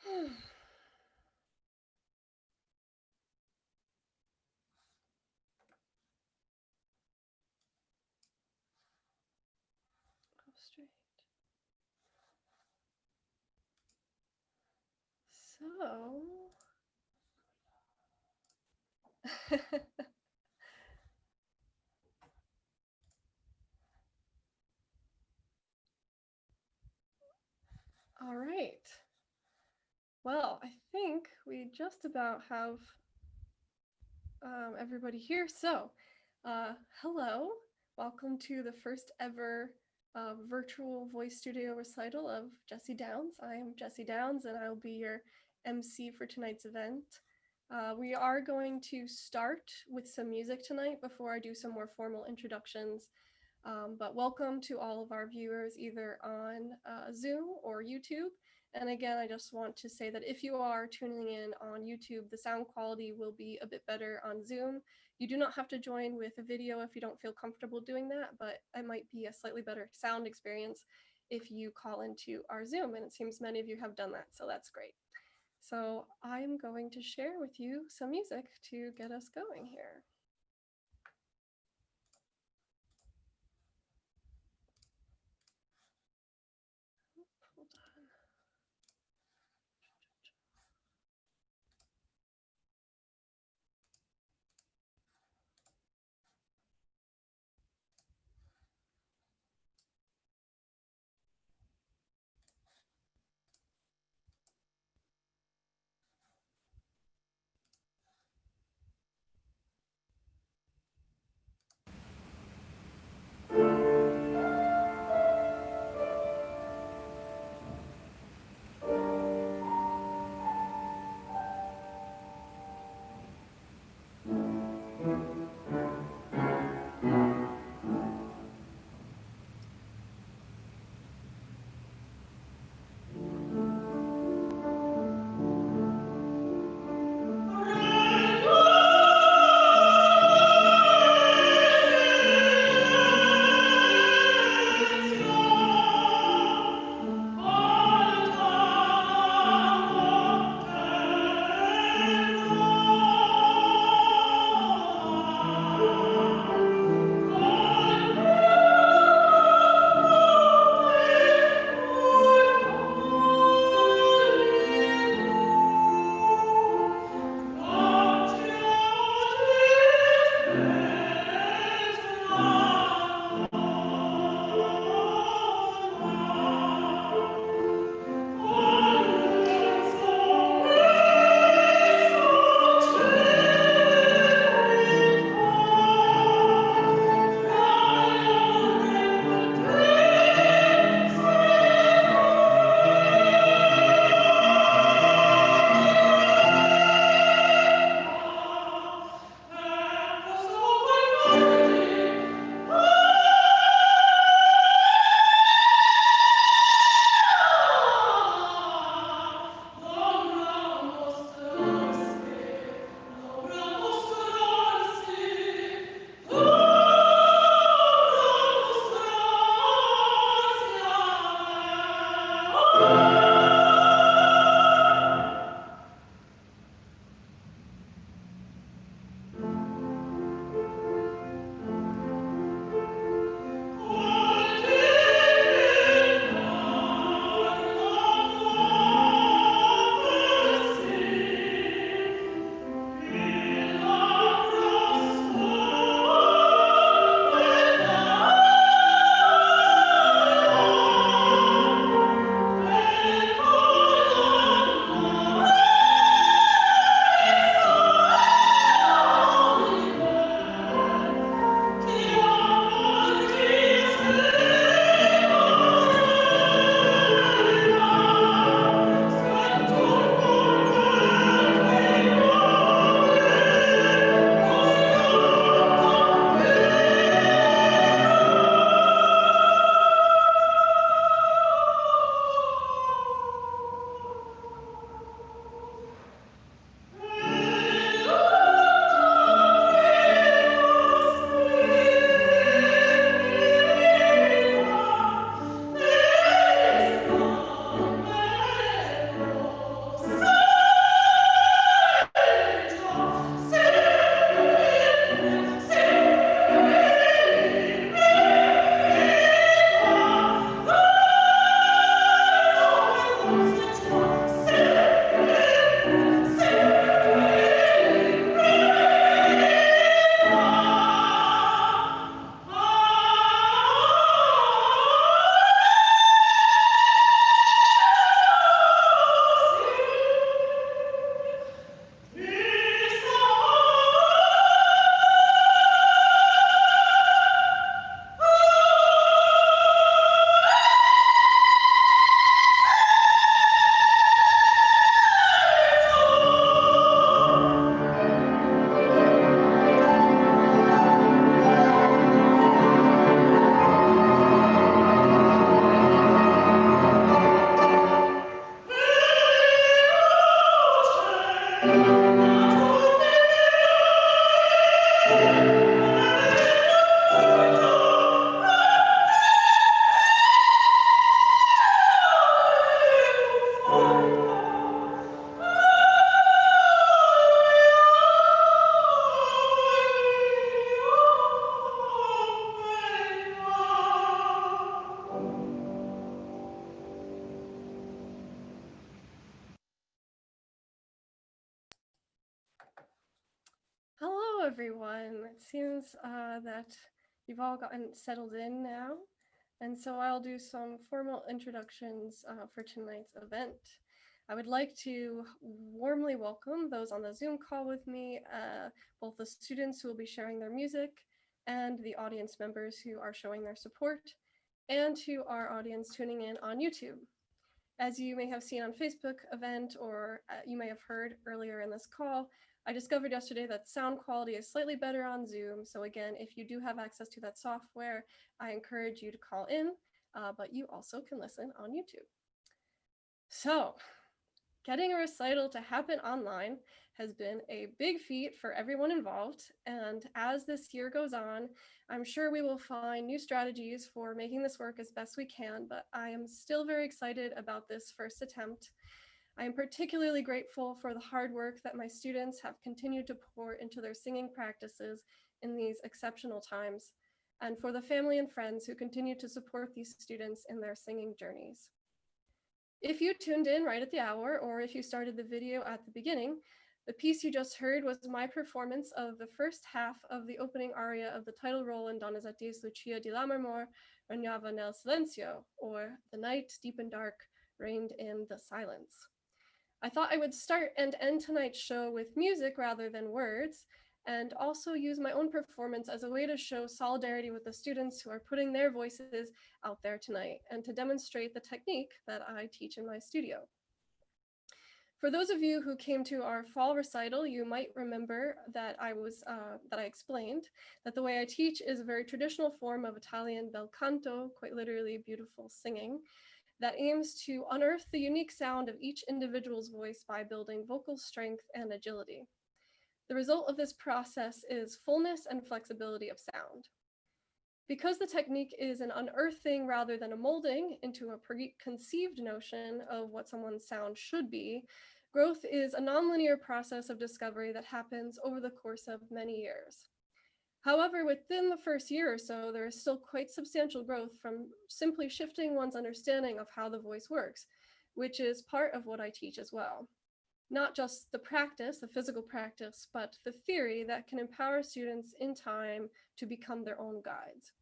Straight. So, all right. Well, I think we just about have everybody here. So, hello. Welcome to the first ever virtual voice studio recital of Jessie Downs. I am Jessie Downs, and I'll be your MC for tonight's event. We are going to start with some music tonight before I do some more formal introductions. But welcome to all of our viewers, either on Zoom or YouTube. And again, I just want to say that if you are tuning in on YouTube, the sound quality will be a bit better on Zoom. You do not have to join with a video if you don't feel comfortable doing that, but it might be a slightly better sound experience if you call into our Zoom. And it seems many of you have done that, so that's great. So I'm going to share with you some music to get us going here. Hold on. everyone. It seems that you've all gotten settled in now, and so I'll do some formal introductions for tonight's event. I would like to warmly welcome those on the Zoom call with me, both the students who will be sharing their music and the audience members who are showing their support, and to our audience tuning in on YouTube. As you may have seen on Facebook event, or you may have heard earlier in this call, I discovered yesterday that sound quality is slightly better on Zoom. So again, if you do have access to that software, I encourage you to call in, but you also can listen on YouTube. So getting a recital to happen online has been a big feat for everyone involved. And as this year goes on, I'm sure we will find new strategies for making this work as best we can, but I am still very excited about this first attempt. I am particularly grateful for the hard work that my students have continued to pour into their singing practices in these exceptional times, and for the family and friends who continue to support these students in their singing journeys. If you tuned in right at the hour, or if you started the video at the beginning, the piece you just heard was my performance of the first half of the opening aria of the title role in Donizetti's Lucia di Lammermoor, Regnava nel Silenzio, or The Night Deep and Dark Reigned in the Silence. I thought I would start and end tonight's show with music rather than words, and also use my own performance as a way to show solidarity with the students who are putting their voices out there tonight, and to demonstrate the technique that I teach in my studio. For those of you who came to our fall recital, you might remember that I explained that the way I teach is a very traditional form of Italian bel canto, quite literally beautiful singing, that aims to unearth the unique sound of each individual's voice by building vocal strength and agility. The result of this process is fullness and flexibility of sound. Because the technique is an unearthing rather than a molding into a preconceived notion of what someone's sound should be, growth is a nonlinear process of discovery that happens over the course of many years. However, within the first year or so, there is still quite substantial growth from simply shifting one's understanding of how the voice works, which is part of what I teach as well. Not just the practice, the physical practice, but the theory that can empower students in time to become their own guides.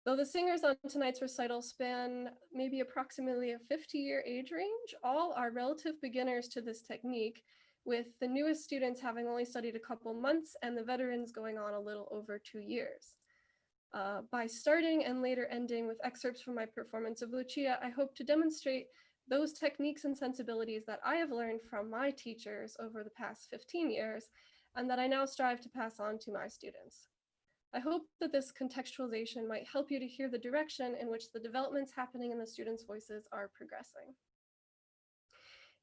Though the singers on tonight's recital span maybe approximately a 50-year age range, all are relative beginners to this technique, with the newest students having only studied a couple months and the veterans going on a little over 2 years. By starting and later ending with excerpts from my performance of Lucia, I hope to demonstrate those techniques and sensibilities that I have learned from my teachers over the past 15 years, and that I now strive to pass on to my students. I hope that this contextualization might help you to hear the direction in which the developments happening in the students' voices are progressing.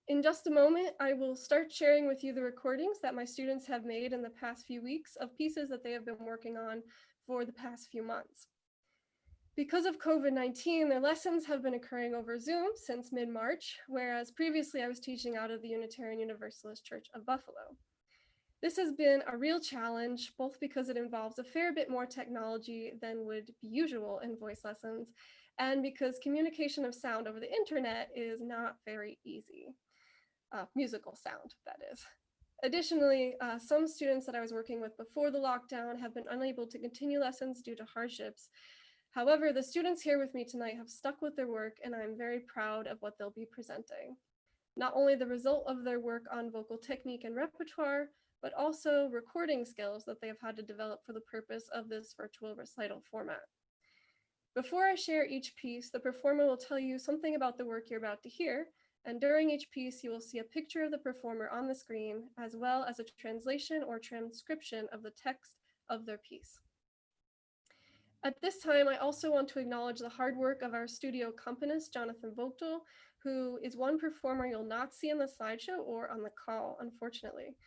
In just a moment, I will start sharing with you the recordings that my students have made in the past few weeks of pieces that they have been working on for the past few months. Because of COVID-19, their lessons have been occurring over Zoom since mid-March, whereas previously I was teaching out of the Unitarian Universalist Church of Buffalo. This has been a real challenge, both because it involves a fair bit more technology than would be usual in voice lessons, and because communication of sound over the internet is not very easy. Musical sound, that is. Additionally, some students that I was working with before the lockdown have been unable to continue lessons due to hardships. However, the students here with me tonight have stuck with their work, and I'm very proud of what they'll be presenting. Not only the result of their work on vocal technique and repertoire, but also recording skills that they have had to develop for the purpose of this virtual recital format. Before I share each piece, the performer will tell you something about the work you're about to hear, and during each piece, you will see a picture of the performer on the screen, as well as a translation or transcription of the text of their piece. At this time, I also want to acknowledge the hard work of our studio accompanist, Jonathan Vogtel, who is one performer you'll not see in the slideshow or on the call, unfortunately.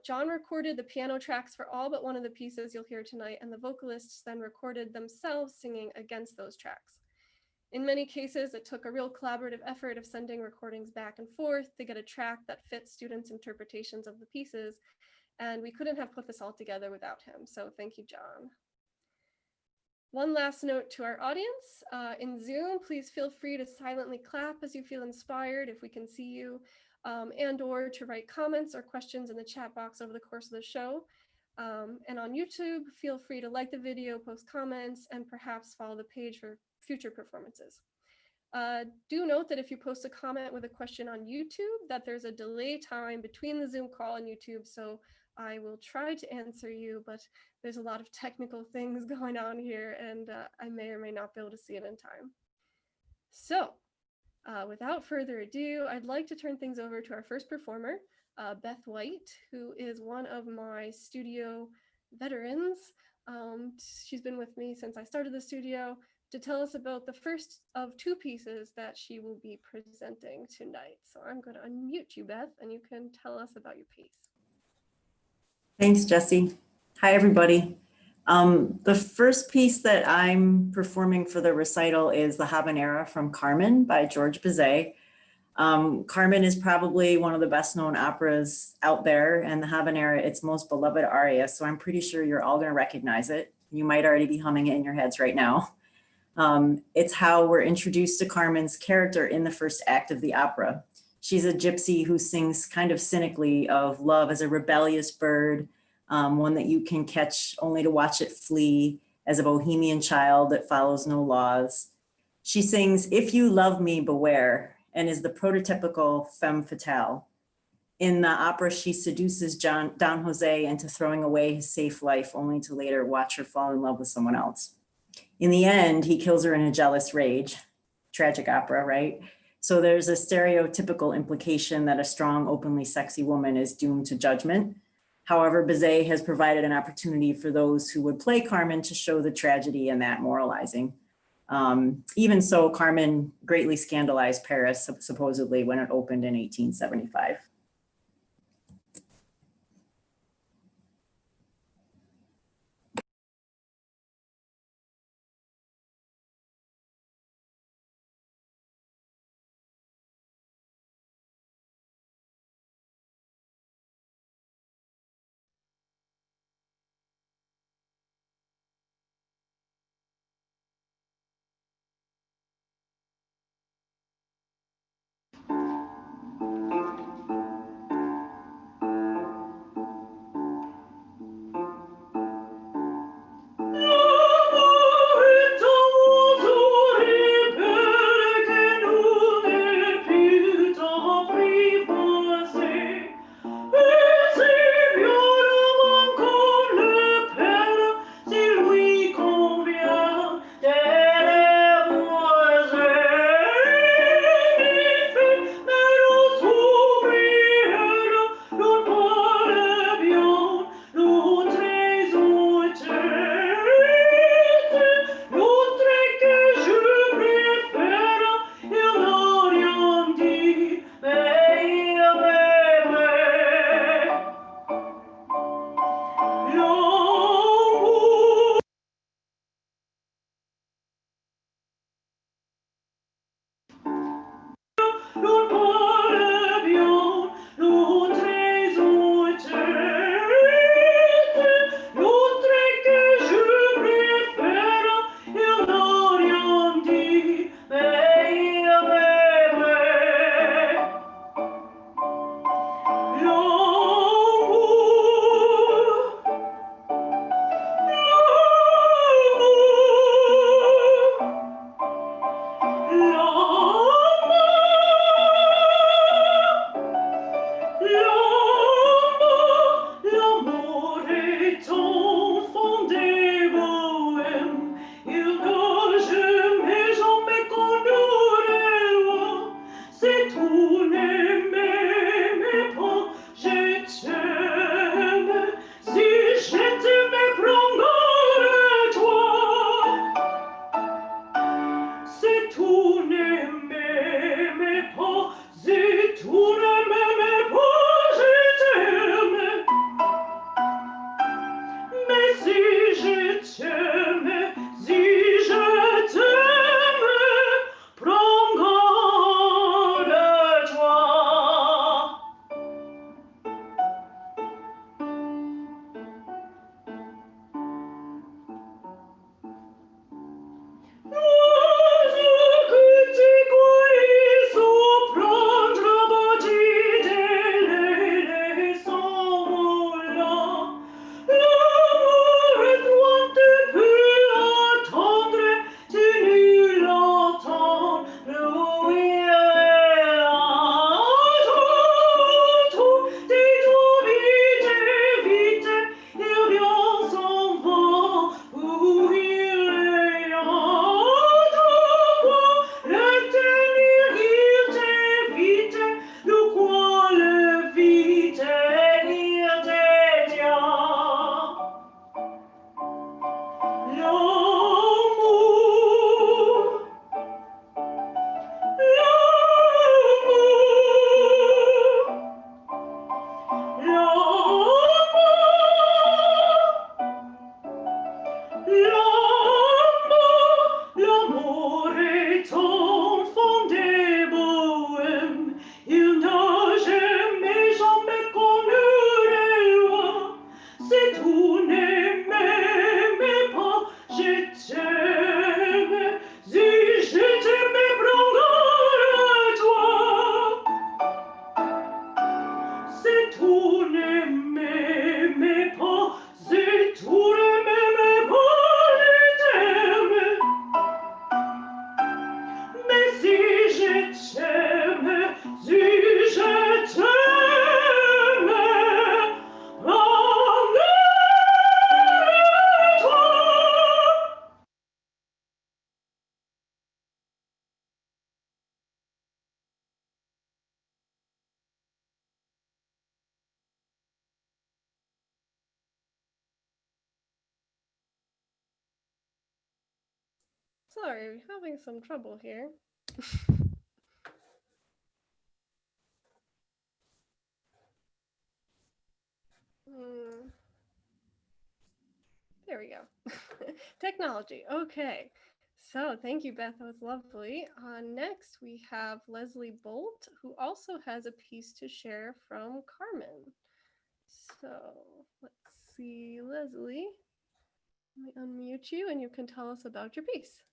John recorded the piano tracks for all but one of the pieces you'll hear tonight, and the vocalists then recorded themselves singing against those tracks. In many cases, it took a real collaborative effort of sending recordings back and forth to get a track that fits students' interpretations of the pieces, and we couldn't have put this all together without him, so thank you, John. One last note to our audience, in Zoom, please feel free to silently clap as you feel inspired if we can see you, and or to write comments or questions in the chat box over the course of the show. And on YouTube, feel free to like the video, post comments, and perhaps follow the page for future performances. Do note that if you post a comment with a question on YouTube, that there's a delay time between the Zoom call and YouTube, so I will try to answer you, but there's a lot of technical things going on here, and I may or may not be able to see it in time. So, without further ado, I'd like to turn things over to our first performer, Beth White, who is one of my studio veterans. She's been with me since I started the studio to tell us about the first of two pieces that she will be presenting tonight. So I'm going to unmute you, Beth, and you can tell us about your piece. Thanks, Jessie. Hi, everybody. The first piece that I'm performing for the recital is the Habanera from Carmen by George Bizet. Carmen is probably one of the best known operas out there, and the Habanera, its most beloved aria, so I'm pretty sure you're all going to recognize it. You might already be humming it in your heads right now. It's how we're introduced to Carmen's character in the first act of the opera. She's a gypsy who sings kind of cynically of love as a rebellious bird, one that you can catch only to watch it flee, as a bohemian child that follows no laws. She sings, "If you love me, beware," and is the prototypical femme fatale. In the opera, she seduces Don Jose into throwing away his safe life, only to later watch her fall in love with someone else. In the end, he kills her in a jealous rage. Tragic opera, right? So there's a stereotypical implication that a strong, openly sexy woman is doomed to judgment. However, Bizet has provided an opportunity for those who would play Carmen to show the tragedy in that moralizing. Even so, Carmen greatly scandalized Paris, supposedly, when it opened in 1875. L'amour est enfant des bohèmes, il n'a jamais connu les lois. Si tu ne m'aimais pas, je t'aime, si je t'aimais, prends-le toi. Si tu ne m'aimais pas, si tu ne m'aimais pas, je t'aime. Mais si je t'aime, si je t'aime, prends-le toi. Sorry, having some trouble here. Hmm. There we go. Technology. Okay. So thank you, Beth. That was lovely. Next, we have Leslie Bolt, who also has a piece to share from Carmen. So let's see, Leslie. Let me unmute you and you can tell us about your piece.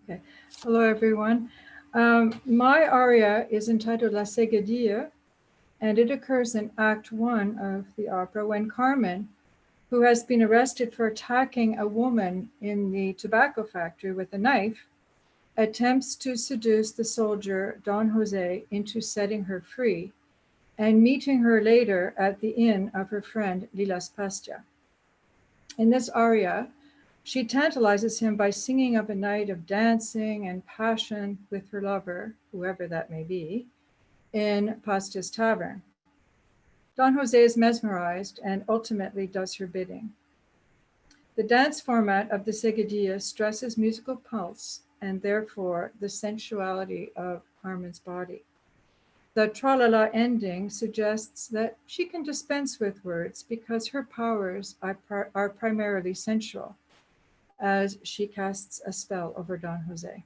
Okay. Hello, everyone. My aria is entitled La Seguedilla, and it occurs in Act 1 of the opera when Carmen, who has been arrested for attacking a woman in the tobacco factory with a knife, attempts to seduce the soldier Don Jose into setting her free and meeting her later at the inn of her friend Lilas Pastia. In this aria, she tantalizes him by singing of a night of dancing and passion with her lover, whoever that may be, in Pastia's tavern. Don Jose is mesmerized and ultimately does her bidding. The dance format of the seguidilla stresses musical pulse and therefore the sensuality of Carmen's body. The tra-la-la ending suggests that she can dispense with words because her powers are primarily sensual, as she casts a spell over Don Jose.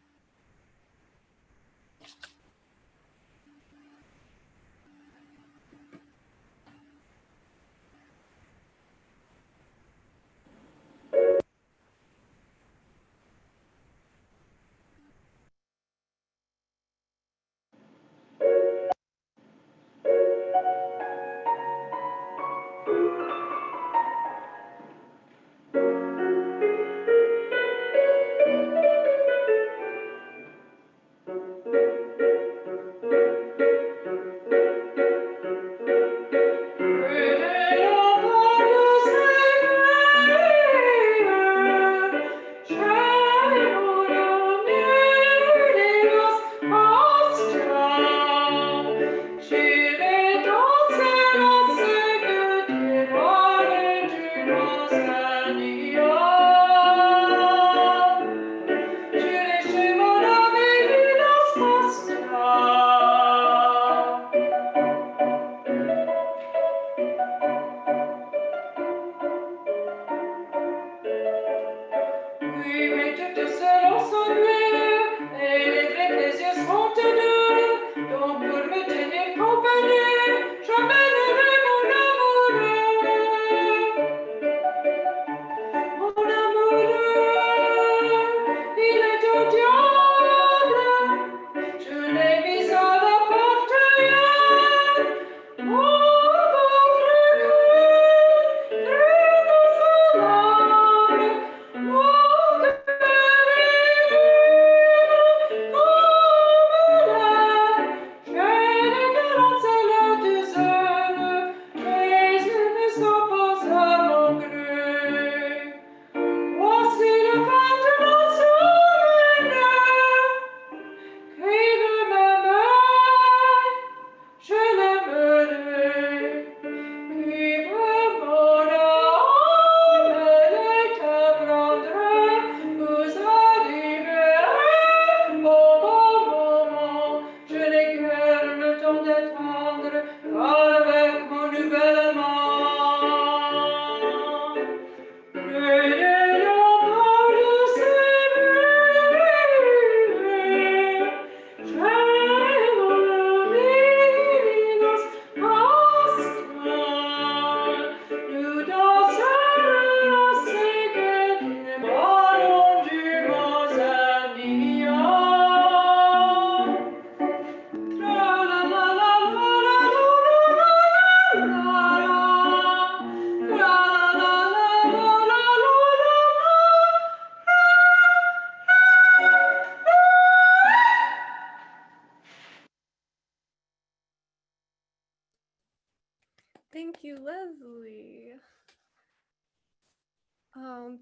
Thank you, Leslie.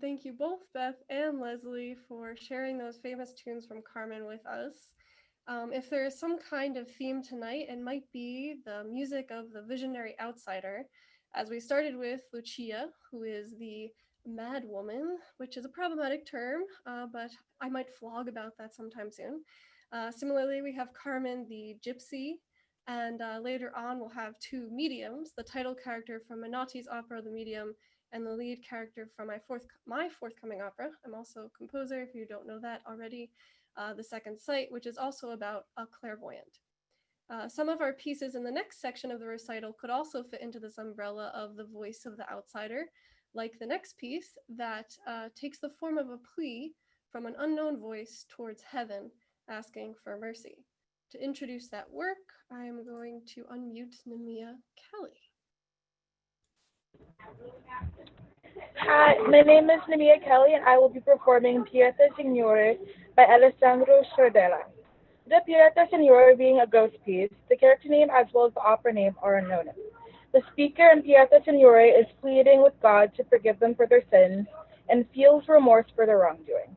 Thank you both, Beth and Leslie, for sharing those famous tunes from Carmen with us. If there is some kind of theme tonight, it might be the music of the visionary outsider, as we started with Lucia, who is the mad woman, which is a problematic term, but I might flog about that sometime soon. Similarly, we have Carmen, the gypsy, and later on we'll have two mediums, the title character from Menotti's opera, The Medium, and the lead character from my forthcoming opera. I'm also a composer, if you don't know that already. The Second Sight, which is also about a clairvoyant. Some of our pieces in the next section of the recital could also fit into this umbrella of the voice of the outsider, like the next piece that takes the form of a plea from an unknown voice towards heaven, asking for mercy. To introduce that work, I am going to unmute Nemia Kelly. Hi, my name is Nemia Kelly, and I will be performing Pieta Signore by Alessandro Sordella. The Pieta Signore being a ghost piece, the character name as well as the opera name are unknown. The speaker in Pieta Signore is pleading with God to forgive them for their sins and feels remorse for their wrongdoings.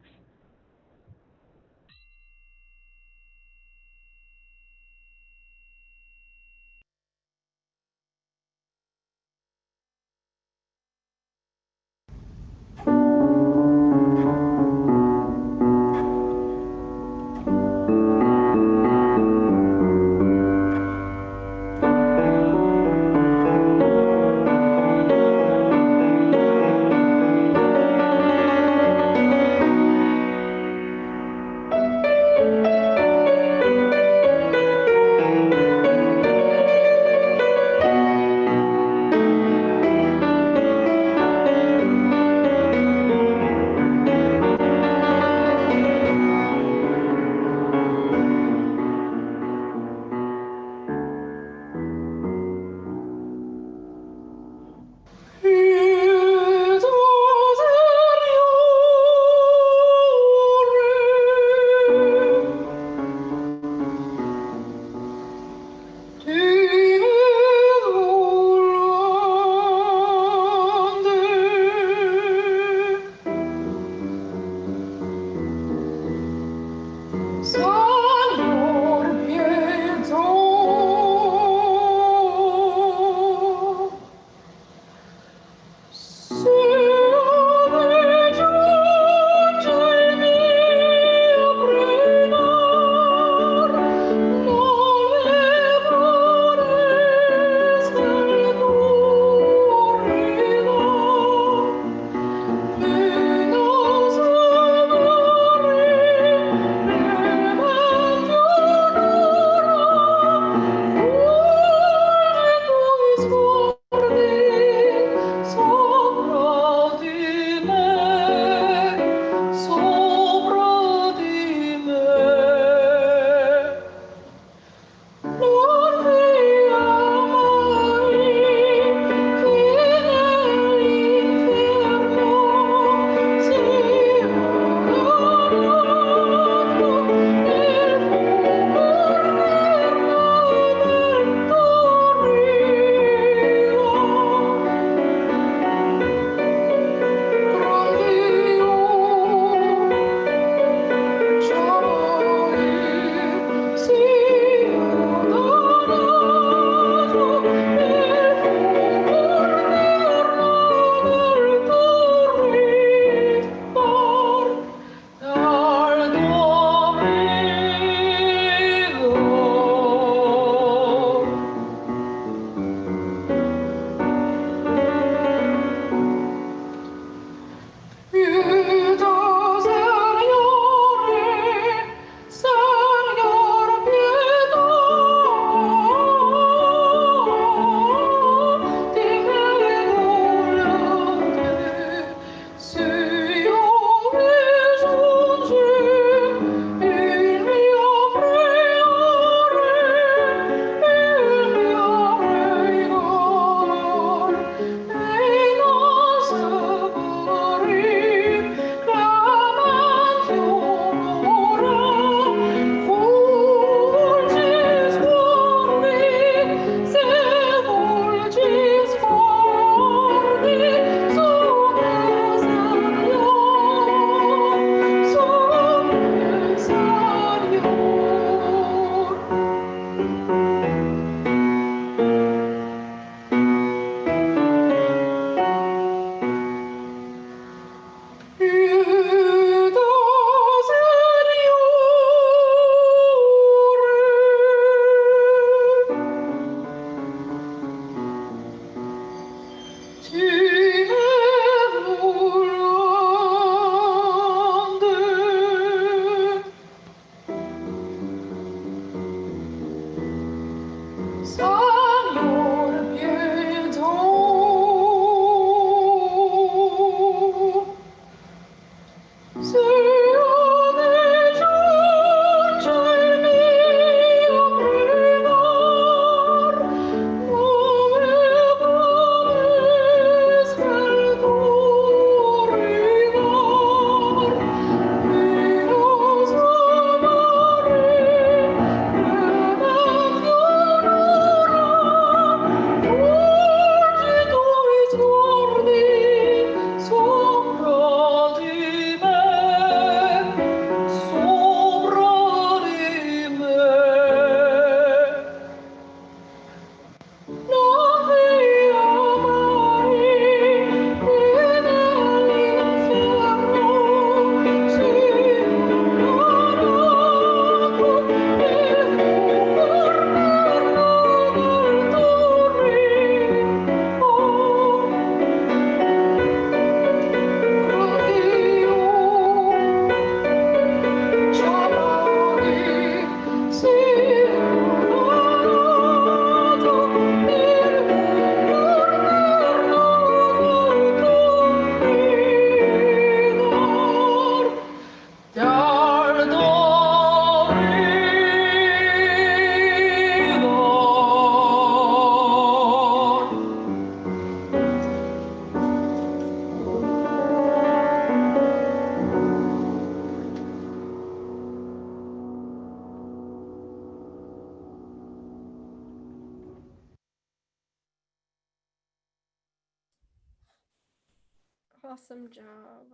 Awesome job.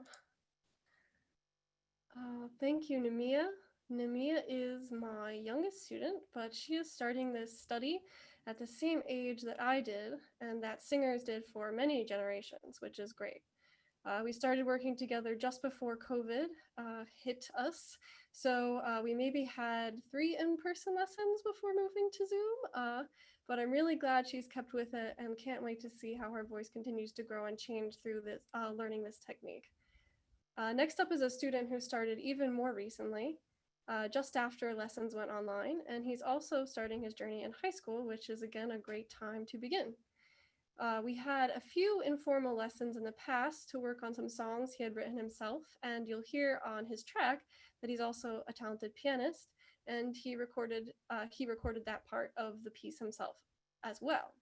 Thank you, Namia. Namia is my youngest student, but she is starting this study at the same age that I did and that singers did for many generations, which is great. We started working together just before COVID hit us. So we maybe had 3 in-person lessons before moving to Zoom. But I'm really glad she's kept with it and can't wait to see how her voice continues to grow and change through this learning this technique. Next up is a student who started even more recently, just after lessons went online, and he's also starting his journey in high school, which is again a great time to begin. We had a few informal lessons in the past to work on some songs he had written himself, and you'll hear on his track that he's also a talented pianist, and he recorded that part of the piece himself as well.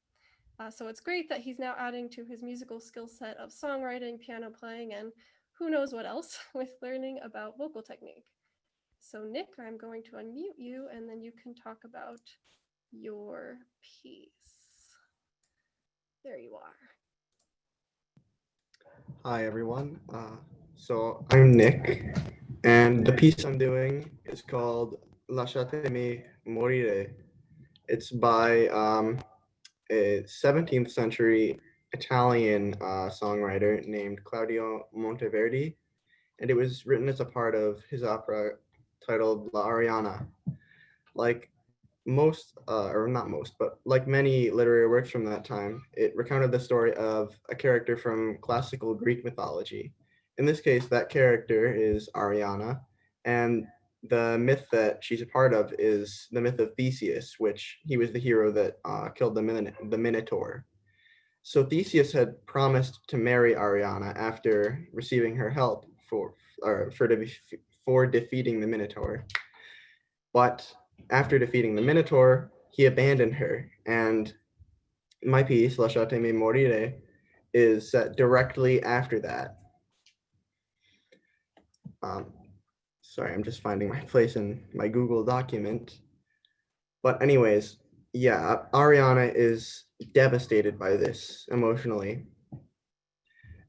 So it's great that he's now adding to his musical skill set of songwriting, piano playing, and who knows what else with learning about vocal technique. So Nick, I'm going to unmute you and then you can talk about your piece. There you are. Hi, everyone. So I'm Nick, and the piece I'm doing is called Lasciatemi morire. It's by a 17th century Italian songwriter named Claudio Monteverdi, and it was written as a part of his opera titled La Arianna. Like most, or not most, but like many literary works from that time, it recounted the story of a character from classical Greek mythology. In this case, that character is Ariana, and the myth that she's a part of is the myth of Theseus, which he was the hero that killed the Minotaur. So Theseus had promised to marry Ariana after receiving her help for defeating the Minotaur. But after defeating the Minotaur, he abandoned her. And my piece, Lasciatemi morire, is set directly after that. Sorry, I'm just finding my place in my Google document. But anyways, yeah, Ariana is devastated by this emotionally.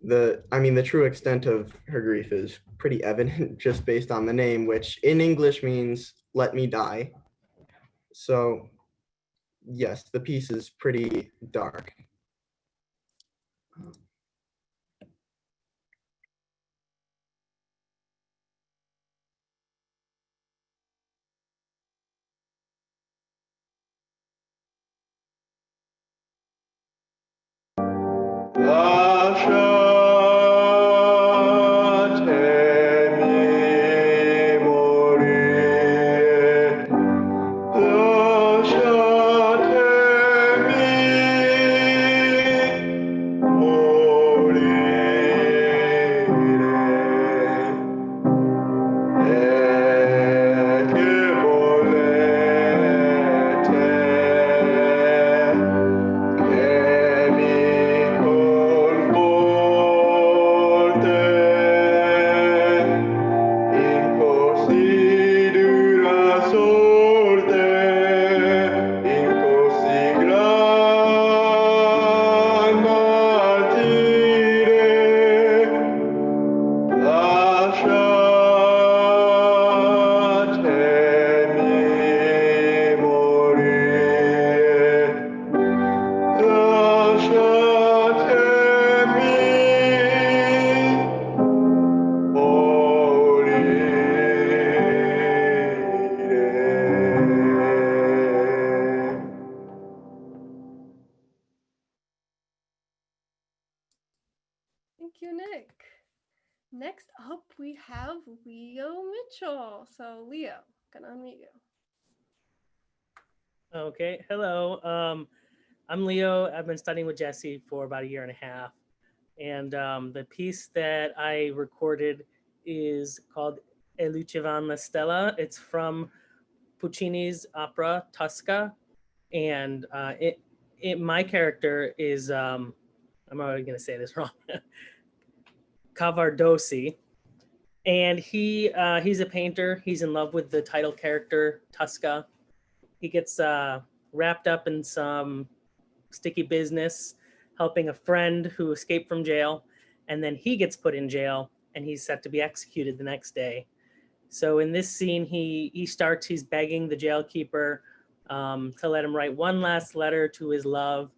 The true extent of her grief is pretty evident just based on the name, which in English means "let me die." So yes, the piece is pretty dark. Lasciatemi morire, lasciatemi you, Nick. Next up, we have Leo Mitchell. So, Leo, I'm gonna unmute you. Okay, hello. I'm Leo. I've been studying with Jessie for about a year and a half. And the piece that I recorded is called E luce van la stella. It's from Puccini's opera Tosca. And my character is, I'm already going to say this wrong, Cavaradossi. And he's a painter. He's in love with the title character, Tosca. He gets wrapped up in some sticky business, helping a friend who escaped from jail, and then he gets put in jail and he's set to be executed the next day. So in this scene, he's begging the jailkeeper to let him write one last letter to his love.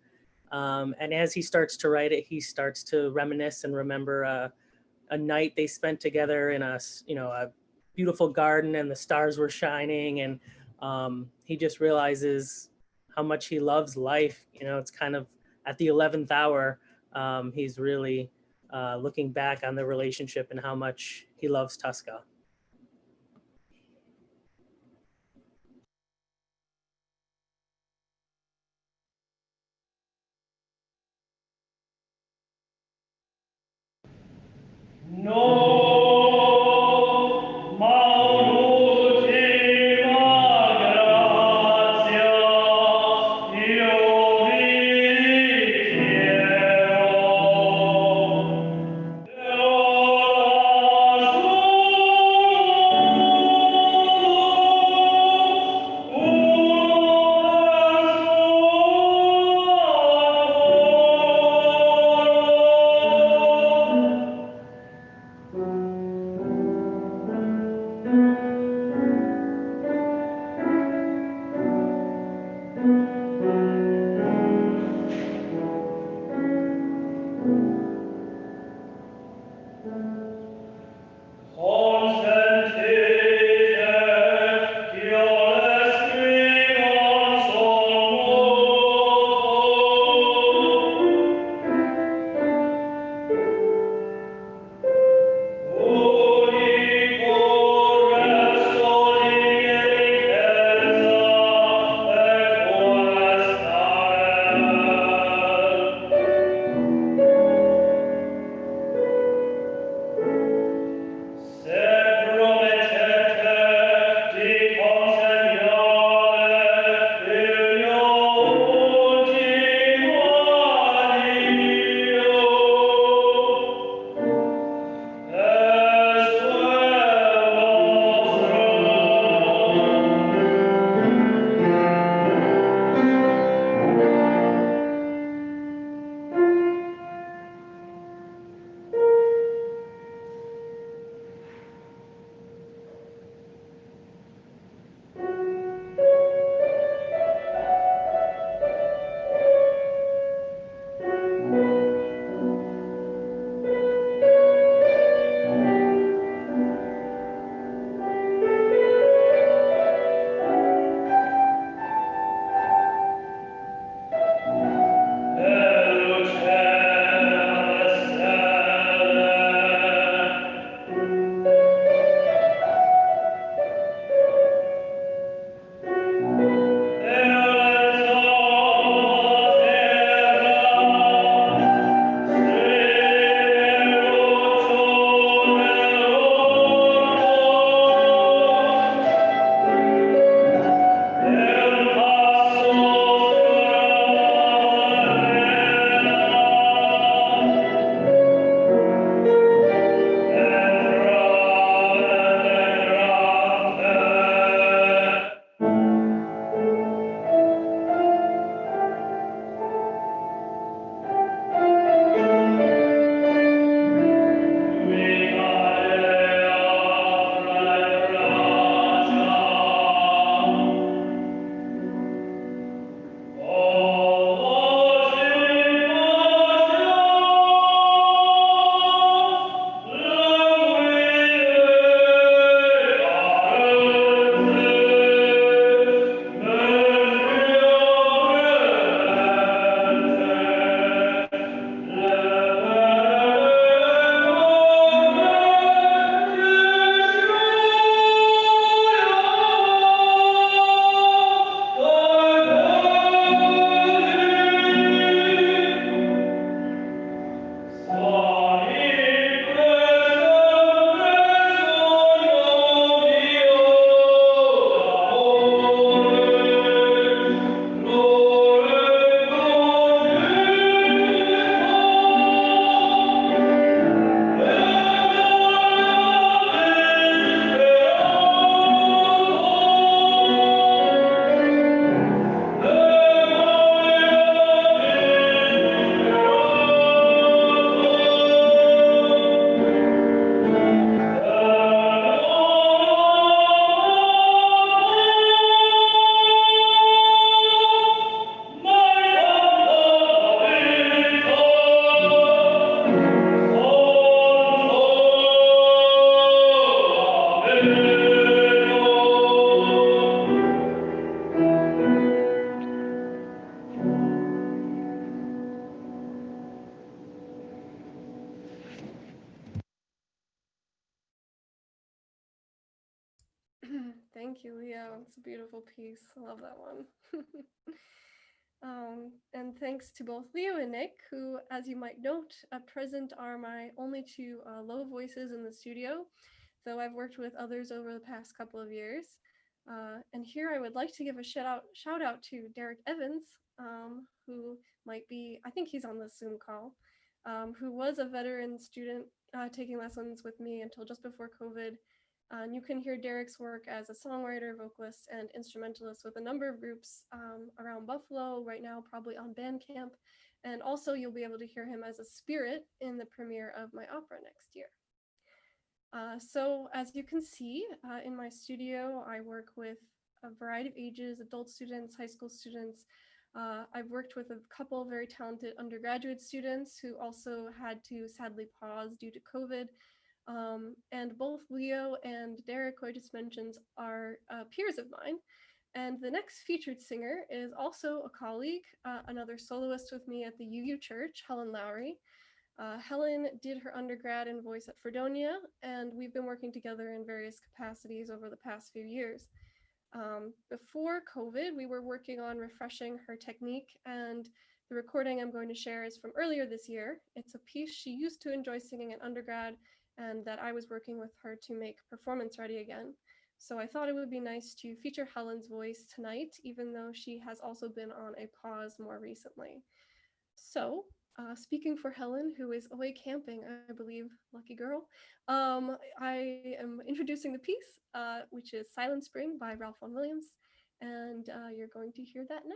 And as he starts to write it, he starts to reminisce and remember a night they spent together in a beautiful garden, and the stars were shining, and he just realizes how much he loves life. It's kind of at the 11th hour. He's really looking back on the relationship and how much he loves Tosca. No, ma ultima grazia, io vi Thank you, Leo. It's a beautiful piece. I love that one. And thanks to both Leo and Nick, who, as you might note, at present are my only two low voices in the studio, though I've worked with others over the past couple of years. And here I would like to give a shout out to Derek Evans, who might be, I think he's on the Zoom call, who was a veteran student taking lessons with me until just before COVID. And you can hear Derek's work as a songwriter, vocalist, and instrumentalist with a number of groups around Buffalo, right now probably on Bandcamp. And also you'll be able to hear him as a spirit in the premiere of my opera next year. So as you can see, in my studio, I work with a variety of ages, adult students, high school students. I've worked with a couple of very talented undergraduate students who also had to sadly pause due to COVID. And both Leo and Derek, who I just mentioned, are peers of mine. And the next featured singer is also a colleague, another soloist with me at the UU Church, Helen Lowry. Helen did her undergrad in voice at Fredonia, and we've been working together in various capacities over the past few years. Before COVID, we were working on refreshing her technique, and the recording I'm going to share is from earlier this year. It's a piece she used to enjoy singing in undergrad, and that I was working with her to make performance ready again. So I thought it would be nice to feature Helen's voice tonight, even though she has also been on a pause more recently. So speaking for Helen, who is away camping, I believe, lucky girl, I am introducing the piece, which is Silent Spring by Ralph Vaughan Williams, and you're going to hear that now.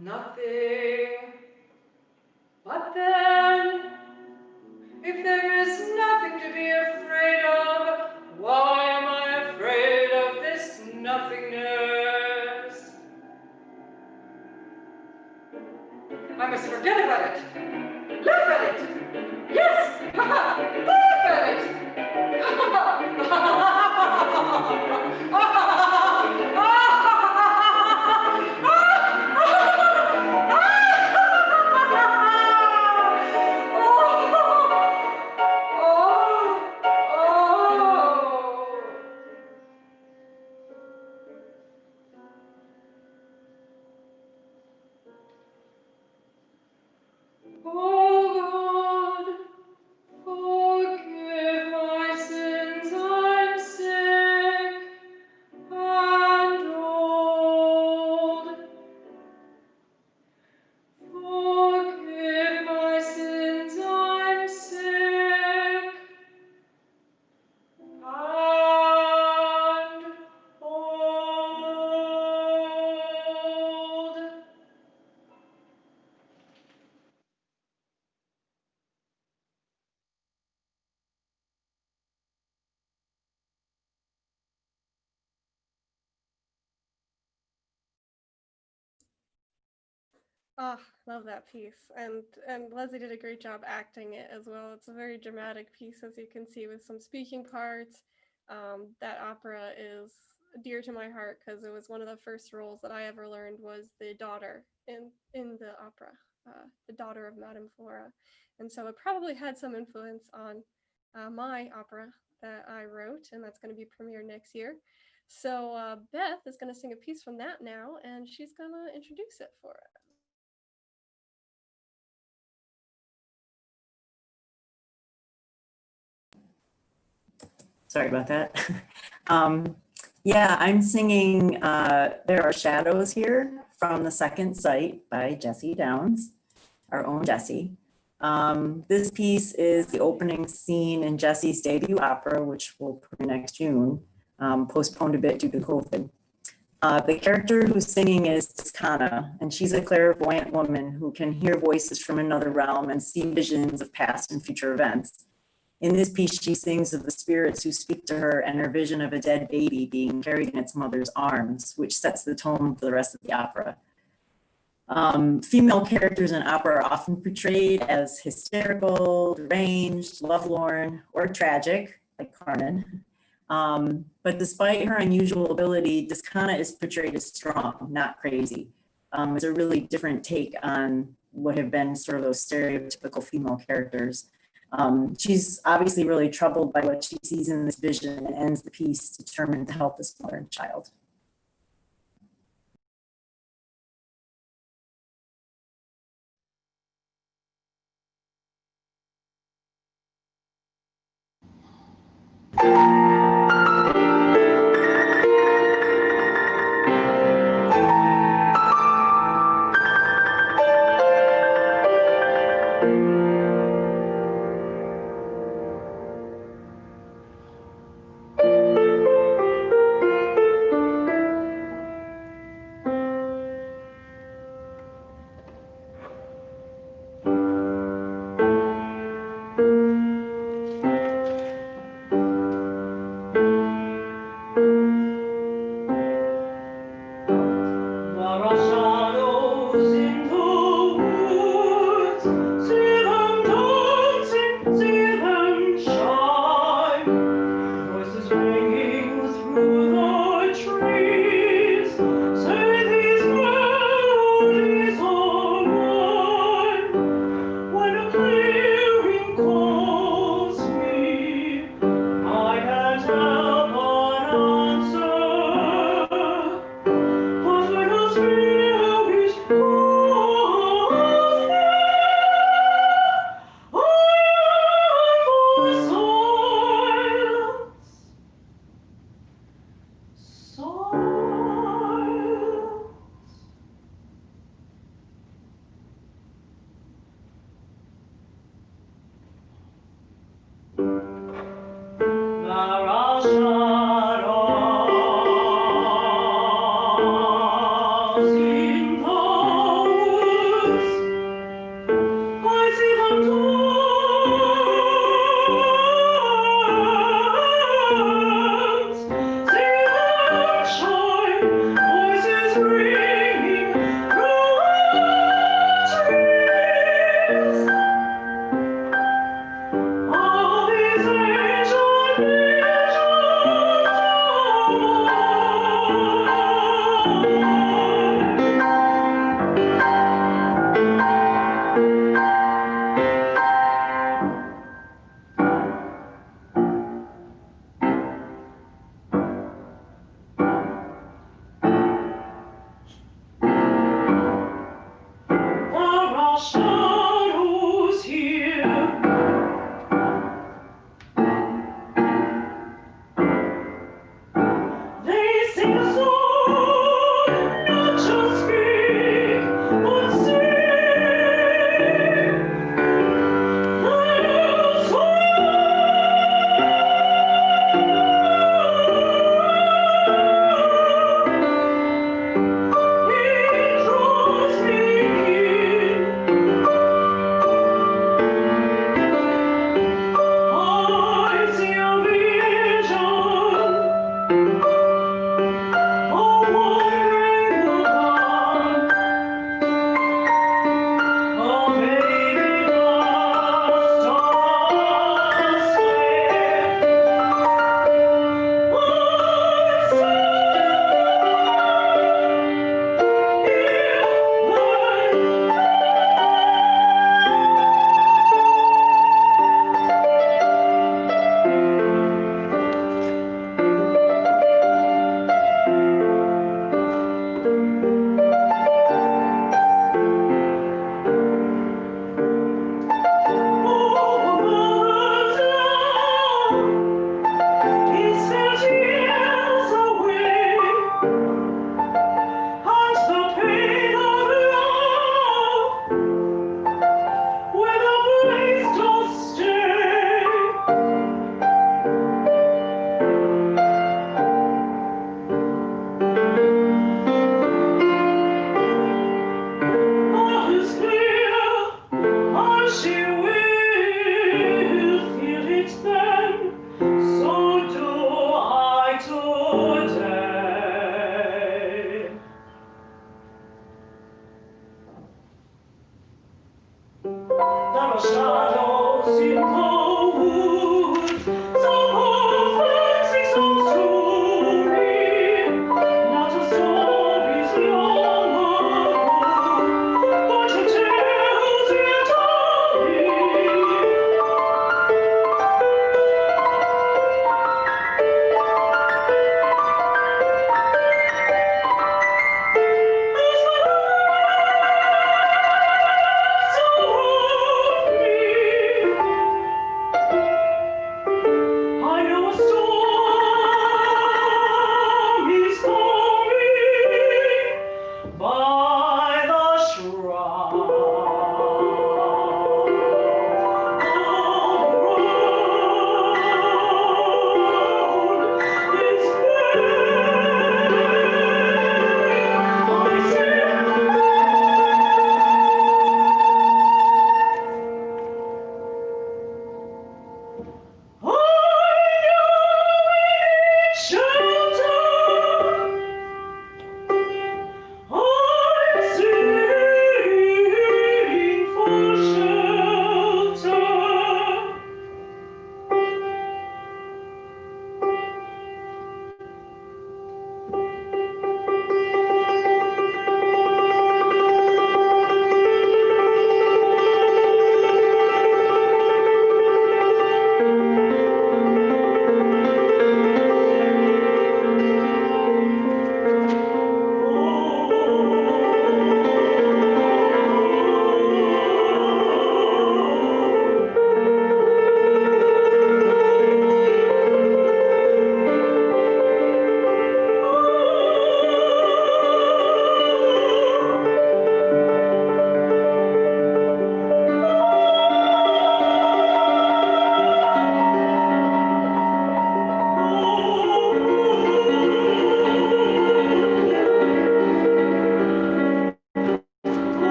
nothing. But then, if there is nothing to be afraid of, why am I afraid of this nothingness? I must forget about it. Laugh at it. Yes! Laugh at it. Oh God, forgive my sins, I'm sick and old. Forgive my sins, I'm sick and old. Ah, love that piece. And Leslie did a great job acting it as well. It's a very dramatic piece, as you can see, with some speaking parts. That opera is dear to my heart because it was one of the first roles that I ever learned was the daughter in the opera, the daughter of Madame Flora. And so it probably had some influence on my opera that I wrote, and that's going to be premiered next year. So Beth is going to sing a piece from that now, and she's going to introduce it for us. Sorry about that. Yeah, I'm singing There Are Shadows Here from the second site by Jessie Downs, our own Jessie. This piece is the opening scene in Jessie's debut opera, which will premiere next June, postponed a bit due to COVID. The character who's singing is Toscana, and she's a clairvoyant woman who can hear voices from another realm and see visions of past and future events. In this piece, she sings of the spirits who speak to her and her vision of a dead baby being carried in its mother's arms, which sets the tone for the rest of the opera. Female characters in opera are often portrayed as hysterical, deranged, lovelorn, or tragic, like Carmen. But despite her unusual ability, Descana is portrayed as strong, not crazy. It's a really different take on what have been sort of those stereotypical female characters. She's obviously really troubled by what she sees in this vision and ends the piece determined to help this mother and child. voices ringing through the trees. All these ancient visions of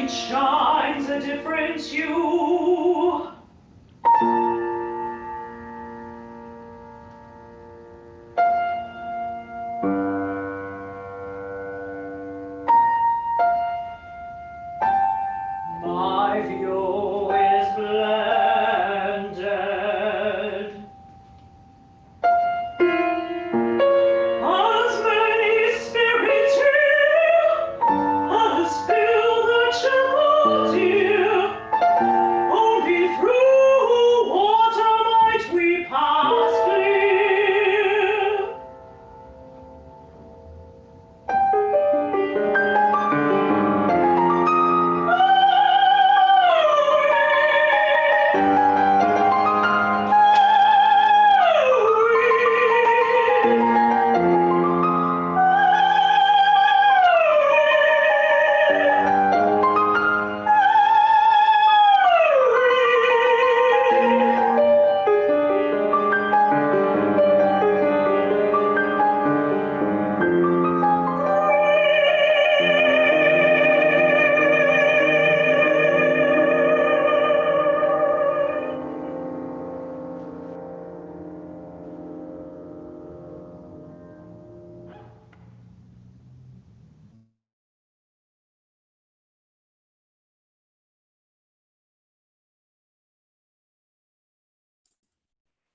it shines a different hue. My view is blended. As many spirits here as fill the chapel dear, only through water might we pass clear.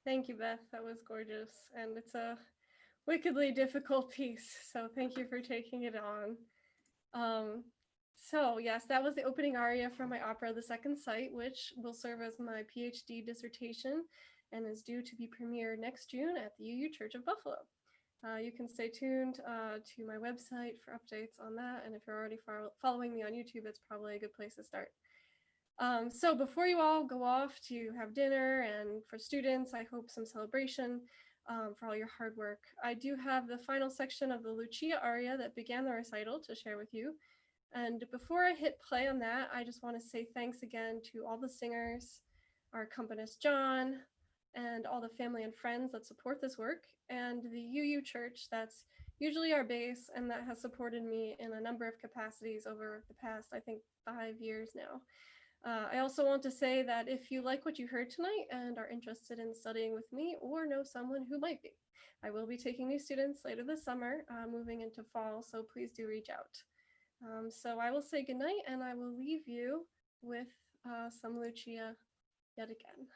Thank you, Beth. That was gorgeous. And it's a wickedly difficult piece. So thank you for taking it on. So yes, that was the opening aria from my opera, The Second Sight, which will serve as my PhD dissertation and is due to be premiered next June at the UU Church of Buffalo. You can stay tuned to my website for updates on that. And if you're already following me on YouTube, it's probably a good place to start. So before you all go off to have dinner, and for students, I hope some celebration for all your hard work, I do have the final section of the Lucia aria that began the recital to share with you. And before I hit play on that, I just want to say thanks again to all the singers, our accompanist John, and all the family and friends that support this work, and the UU Church that's usually our base and that has supported me in a number of capacities over the past, I think, 5 years now. I also want to say that if you like what you heard tonight and are interested in studying with me or know someone who might be, I will be taking new students later this summer, moving into fall, so please do reach out. So I will say goodnight, and I will leave you with some Lucia yet again.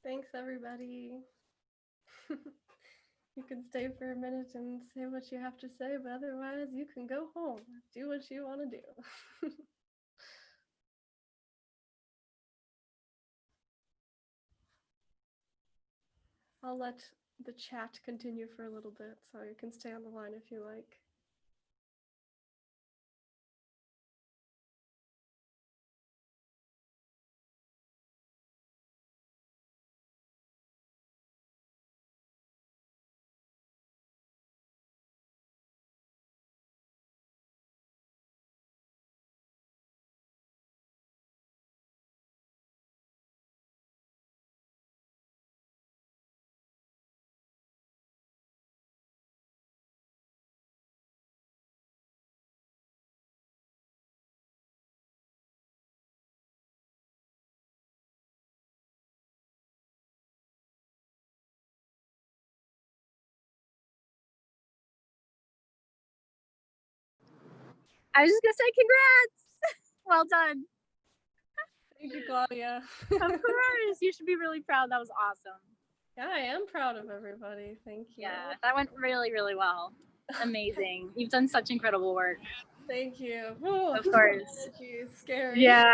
Thanks, everybody. You can stay for a minute and say what you have to say, but otherwise, you can go home. Do what you want to do. I'll let the chat continue for a little bit, so you can stay on the line if you like. I was just gonna say congrats. Well done. Thank you, Claudia. Of course. You should be really proud. That was awesome. Yeah, I am proud of everybody. Thank you. Yeah, that went really, really well. Amazing. You've done such incredible work. Thank you. Ooh, Of course. Geez, scary. Yeah.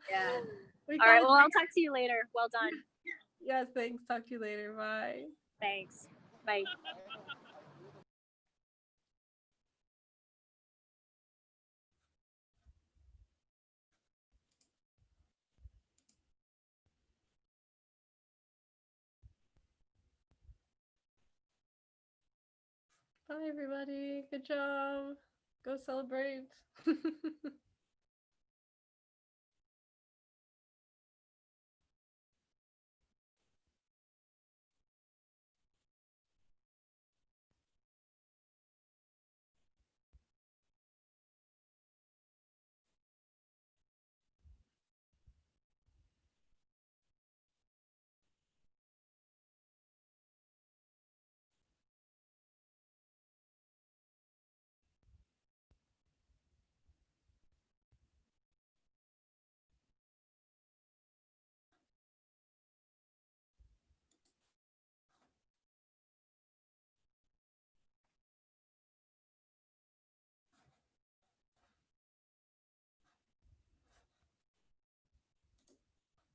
Yeah. We All right. got- Well, I'll talk to you later. Well done. Yes, thanks. Talk to you later. Bye. Thanks. Bye. Bye, everybody. Good job. Go celebrate.